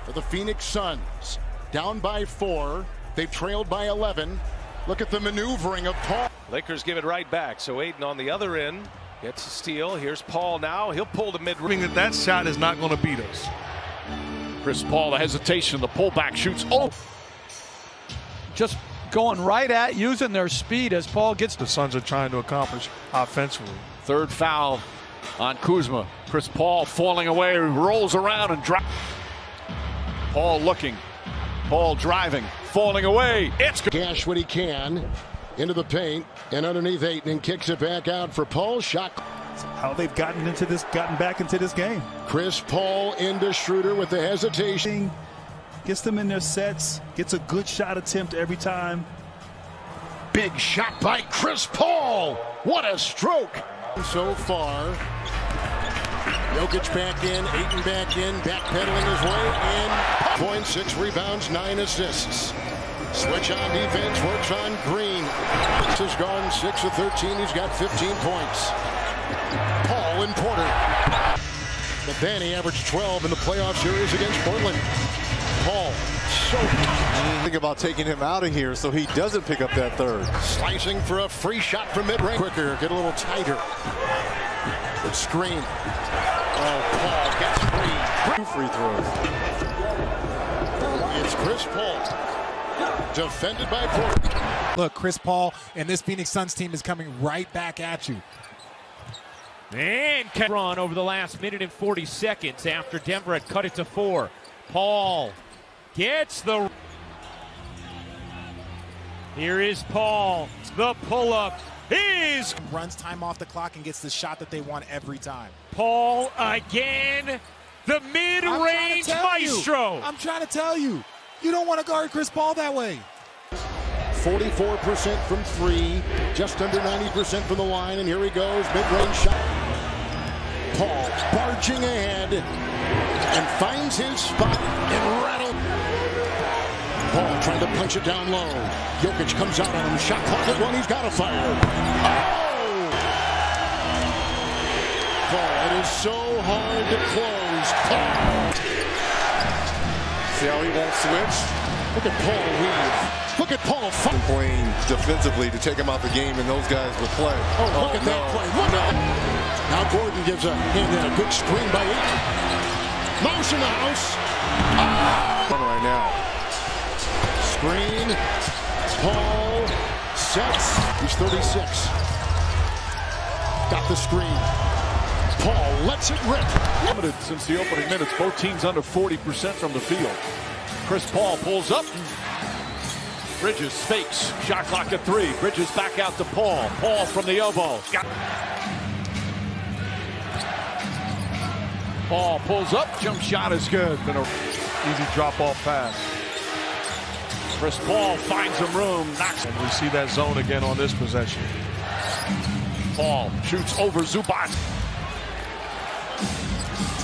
for the Phoenix Suns. Down by 4. They've trailed by 11. Look at the maneuvering of Paul. Lakers give it right back. So Aiden on the other end gets a steal. Here's Paul now. He'll pull the mid-range. That shot is not going to beat us. Chris Paul, the hesitation, the pullback shoots. Oh! Just going right at using their speed as Paul gets. The Suns are trying to accomplish offensively. Third foul on Kuzma. Chris Paul falling away, rolls around and drops. Paul looking. Paul driving, falling away. It's Gash when he can into the paint and underneath Ayton and kicks it back out for Paul. Shot. How they've gotten back into this game. Chris Paul into Schroeder with the hesitation. Gets them in their sets, gets a good shot attempt every time. Big shot by Chris Paul. What a stroke so far. Jokic back in, Ayton back in, backpedaling his way in. Points, 6 rebounds, 9 assists. Switch on defense, works on Green. Has gone 6 of 13. He's got 15 points. Paul and Porter. But then he averaged 12 in the playoff series against Portland. Paul, so think about taking him out of here so he doesn't pick up that third. Slicing for a free shot from mid-range. Quicker, get a little tighter. Good screen. Oh, Paul gets free. 2 free throws. It's Chris Paul. Defended by Porter. Look, Chris Paul and this Phoenix Suns team is coming right back at you. And run over the last minute and 40 seconds after Denver had cut it to 4. Paul gets the. Here is Paul. The pull-up is. Runs time off the clock and gets the shot that they want every time. Paul again. The mid-range maestro. I'm trying to tell you. You don't want to guard Chris Paul that way. 44% from 3, just under 90% from the line, and here he goes, mid-range shot. Paul barging ahead and finds his spot and rattle. Paul trying to punch it down low. Jokic comes out on him, shot clock at 1, he's got to fire. Oh! Paul, it is so hard to close. Paul. See how he won't switch? Look at Paul weave. Look at Paul playing defensively to take him out the game, and those guys would play. Oh, look at that play. Look Now Gordon gives a hand in a good screen by Ayton. Mouse in the house. Oh! Right now. Screen. Paul sets. He's 36. Got the screen. Paul lets it rip. limited since the opening minutes. Both teams under 40% from the field. Chris Paul pulls up. Bridges fakes. Shot clock at 3. Bridges back out to Paul. Paul from the elbow. Paul pulls up. Jump shot is good. Been an Easy drop-off pass. Chris Paul finds some room. Knocks. And we see that zone again on this possession. Paul shoots over Zubac.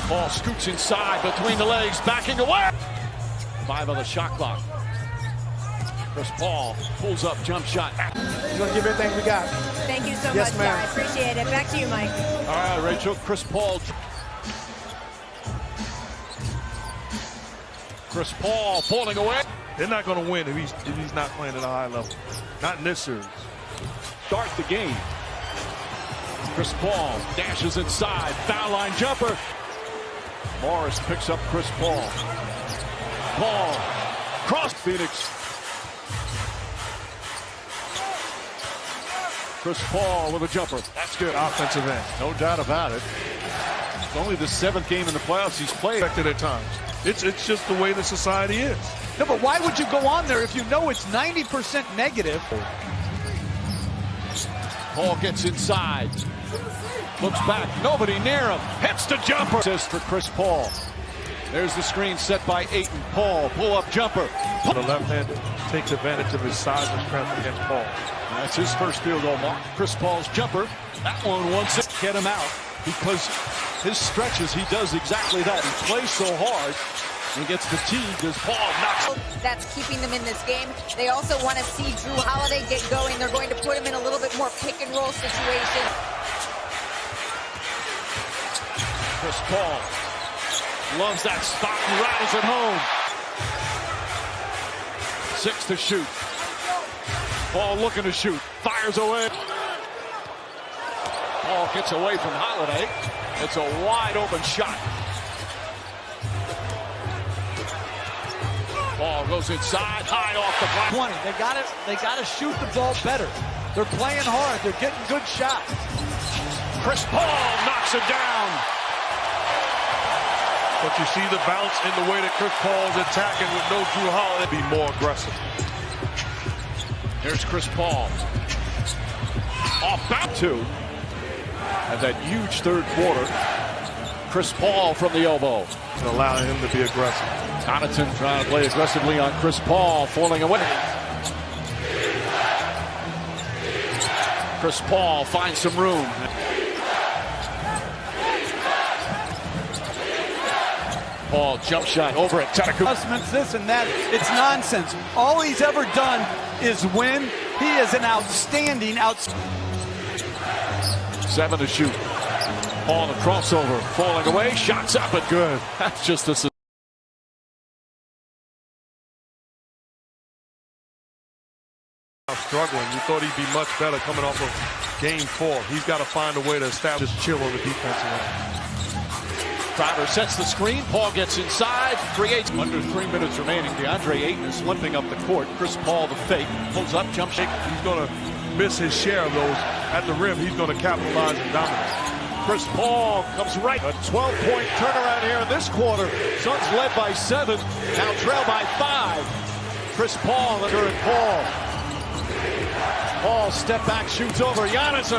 Paul scoots inside between the legs, backing away. 5 on the shot clock. Chris Paul pulls up, jump shot. We're going to give everything we got. Thank you so Yes, much, ma'am. I appreciate it. Back to you, Mike. All right, Rachel. Chris Paul. Chris Paul falling away. They're not going to win if he's not playing at a high level. Not in this series. Start the game. Chris Paul dashes inside. Foul line jumper. Morris picks up Chris Paul. Paul cross Phoenix. Chris Paul with a jumper. That's good. Offensive end. No doubt about it. It's only the 7th game in the playoffs he's played. Affected at times. It's just the way the society is. No, but why would you go on there if you know it's 90% negative? Paul gets inside. Looks back. Nobody near him. Hits the jumper. Assist for Chris Paul. There's the screen set by Ayton. Paul, pull-up jumper. The left-hander takes advantage of his size and strength against Paul. That's his first field goal mark. Chris Paul's jumper. That one wants to get him out because his stretches, he does exactly that. He plays so hard. He gets fatigued as Paul knocks. That's keeping them in this game. They also want to see Drew Holiday get going. They're going to put him in a little bit more pick-and-roll situation. Chris Paul Loves that spot and rattles it home. 6 to shoot. Paul looking to shoot. Fires away. Paul gets away from Holiday. It's a wide open shot. Paul goes inside, high off the block. 20. They got to shoot the ball better. They're playing hard. They're getting good shots. Chris Paul knocks it down. But you see the bounce in the way that Chris Paul's attacking with no Drew Holiday. Be more aggressive. Here's Chris Paul. Off back 2. And that huge third quarter. Chris Paul from the elbow. And allowing him to be aggressive. Connaughton trying to play aggressively on Chris Paul, falling away. Chris Paul finds some room. Paul jump shot over at Tetaku. Adjustments, this and that. It's nonsense. All he's ever done is win. He is an outstanding 7 to shoot. Paul the crossover, falling away. Shots up and good. That's just a struggling. You thought he'd be much better coming off of game 4. He's got to find a way to establish chill on the defensive end. Crowder sets the screen. Paul gets inside, creates. Under 3 minutes remaining. DeAndre Ayton is limping up the court. Chris Paul the fake, pulls up, jump shake. He's going to miss his share of those at the rim. He's going to capitalize and dominate. Chris Paul comes right. A 12-point turnaround here in this quarter. Suns led by 7, now trail by 5. Chris Paul and Paul. Paul step back, shoots over Giannis.